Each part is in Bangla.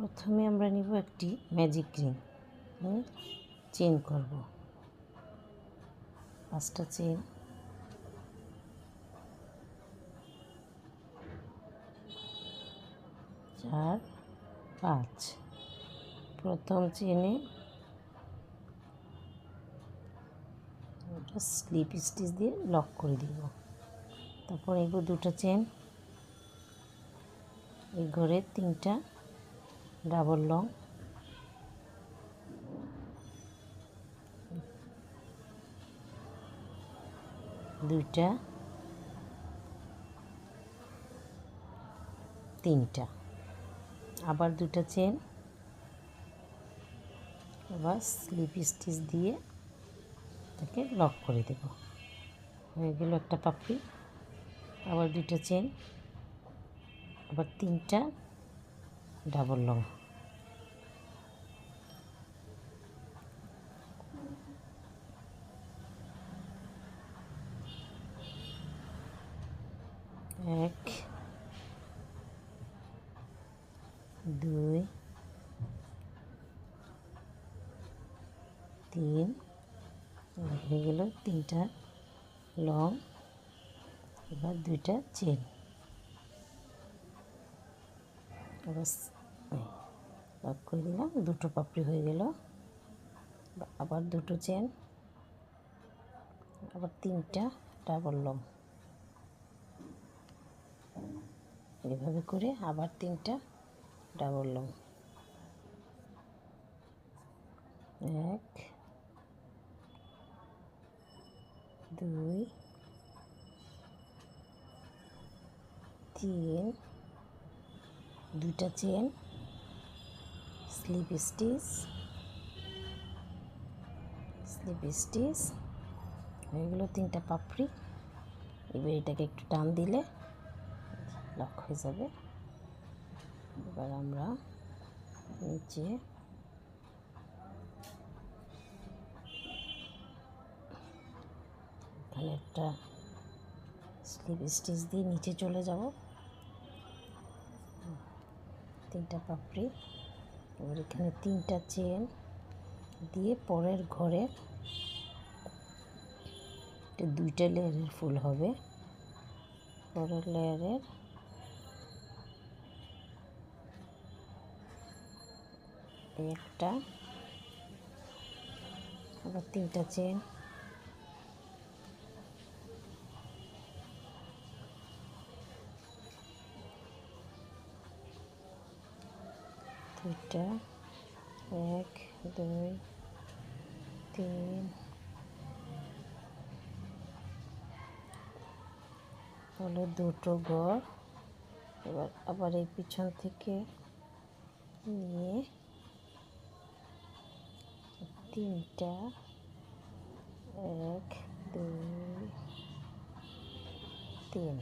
প্রথমে আমরা নিব একটি ম্যাজিক রিং, চেন করব 5টা চেন। চার, 5। প্রথম চেনে স্লিপ স্টিচ দিয়ে লক করে দিব। তারপর নিব 2টা চেন, এই ঘরে 3টা ডাবল লং, দুইটা, 3টা, আবার 2টা চেন, আবার স্লিপ স্টিচ দিয়ে তাকে লক করে দেব। হয়ে গেল একটা পাপড়ি। আবার 2টা চেন, আবার 3টা ডাবল লং, এক, 2, 3, হয়ে গেল 3টা লং। এবার 2টা চেন, আবার লক করে দিলাম, 2টো পাপড়ি হয়ে গেল। আবার 2টো চেন, আবার 3টা ডাবল লং, এভাবে করে আবার 3টা ডাবল লং, 1, 2, 3, 2টা চেন, স্লিপ স্টিচ, হয়ে গেল 3টা পাপড়ি। এবার এটাকে একটু টান দিলে লক হয়ে যাবে। এবার আমরা নিচে এখানে একটা স্লিপ স্টিচ দিয়ে নিচে চলে যাব, 3টা পাপড়ি। এবার এখানে 3টা চেন দিয়ে পরের ঘরে 2টা লেয়ারের ফুল হবে। পরের লেয়ারের একটা, আবার 3টা চেন, দুইটা, 1, 2, 3, হলো 2টো ঘর। এবার আবার এই পিছন থেকে নিয়ে 3টা, 1, 2, 3,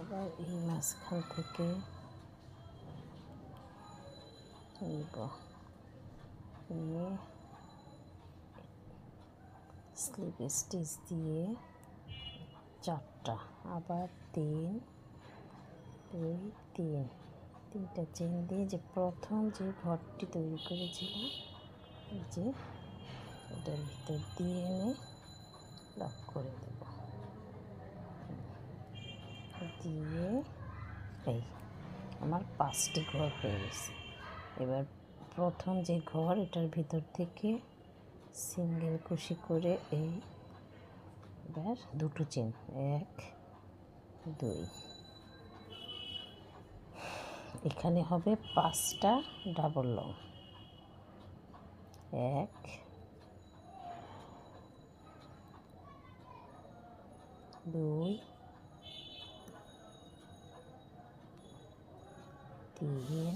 আবার এই মাঝখান থেকে নিব, নিয়ে স্লিপ স্টিচ দিয়ে 4টা, আবার 3, 2, 3, 3টা চেন দিয়ে যে প্রথম যে ঘরটি তৈরি করেছিলাম, এই যে এটার ভিতর দিয়ে এনে লক করে দেব। দিয়ে এই আমার 5টি ঘর হয়ে গেছে। এবার প্রথম যে ঘর, এটার ভিতর থেকে সিঙ্গেল কুশি করে এই এবার 2টো চেন, 1, 2, এখানে হবে 5টা ডাবল লং, 1, 2, 3,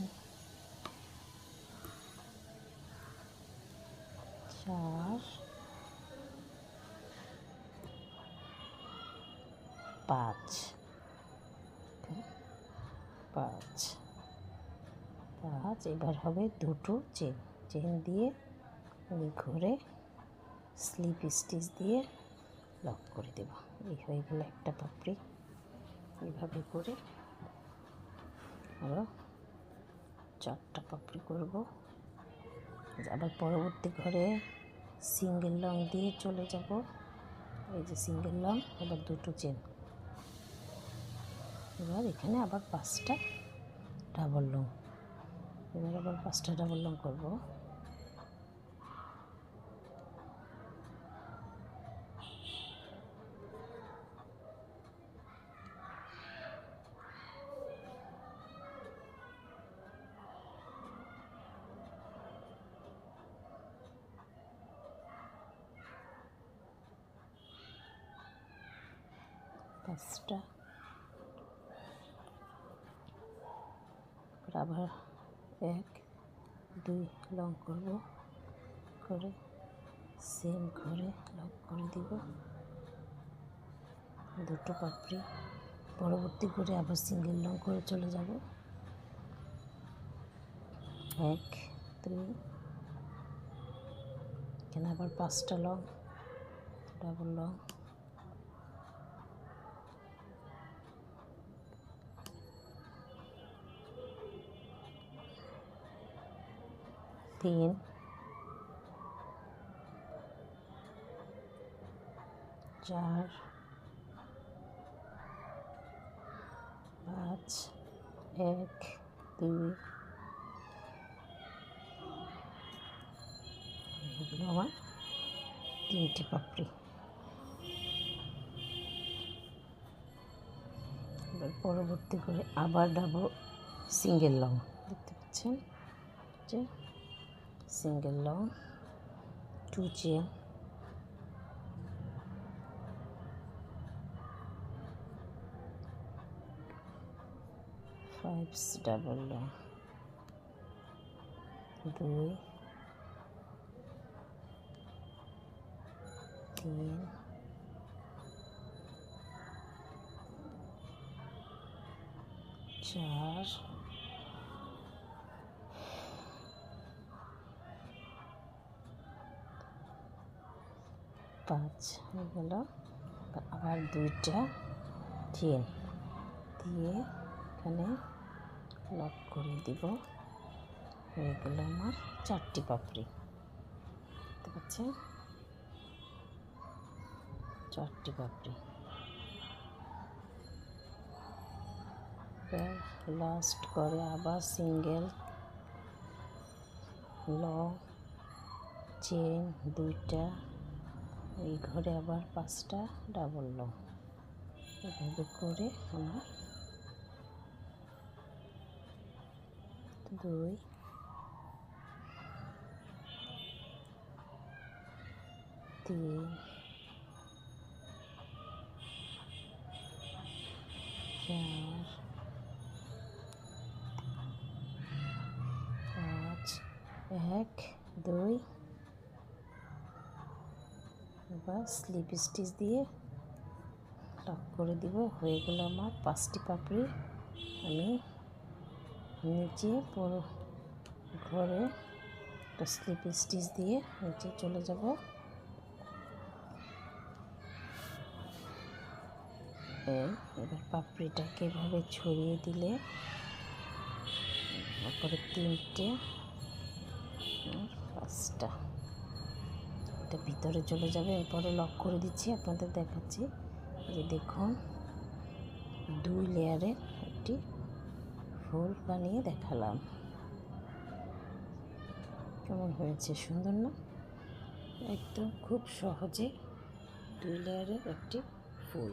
4, 5, 5। এবার হবে 2টো চেন, চেন দিয়ে ঘরে স্লিপ স্টিচ দিয়ে লক করে দেব। এই হয়ে গেল একটা পাপড়ি। এইভাবে করে আরও 4টা পাপড়ি করব। আবার পরবর্তী ঘরে সিঙ্গেল লং দিয়ে চলে যাব। এই যে সিঙ্গেল লং, আবার 2টো চেন। এবার এখানে আবার 5টা ডাবল লং। এবার আবার 5টা ডাবল লং করব। পাঁচটা, আবার 1 2 লং করব, করে সেম ঘরে লক করে দিব। 2টো পাপড়ি। পরবর্তী ঘরে আবার সিঙ্গেল লং করে চলে যাব। 1 2, এখানে আবার 5টা লং ডাবল লং। 3 4 5 1 2, এগুলো আমার 3টে পাপড়ি। এবার পরবর্তী করে আবার ডাবল সিঙ্গেল লং, দেখতে পাচ্ছেন যে single long 2 chain, 5 double long, 2 3 4 5 হয়ে গেল। আবার 2টা চেন দিয়ে এখানে লক করে দিব। হয়ে গেল আমার 4টি পাপড়ি। দেখতে পাচ্ছেন 4টি পাপড়ি। লাস্ট করে আবার সিঙ্গেল লং চেন 2টা, এই ঘরে আবার 5টা ডাবল লং। এভাবে করে আমার 2 3 4 5 1 2, এবার স্লিপ স্টিচ দিয়ে লক করে দিব। হয়ে গেল আমার 5টি পাপড়ি। আমি নিচে পুরো ঘরে একটা স্লিপ স্টিচ দিয়ে নিচে চলে যাব। এবার পাপড়িটাকে এভাবে ছড়িয়ে দিলে তারপরে 3টে 5টা, এটা ভিতরে চলে যাবে। এরপরে লক করে দিচ্ছি, আপনাদের দেখাচ্ছি। যে দেখুন 2 লেয়ারের একটি ফুল বানিয়ে দেখালাম। কেমন হয়েছে, সুন্দর না? একদম খুব সহজে 2 লেয়ারের একটি ফুল।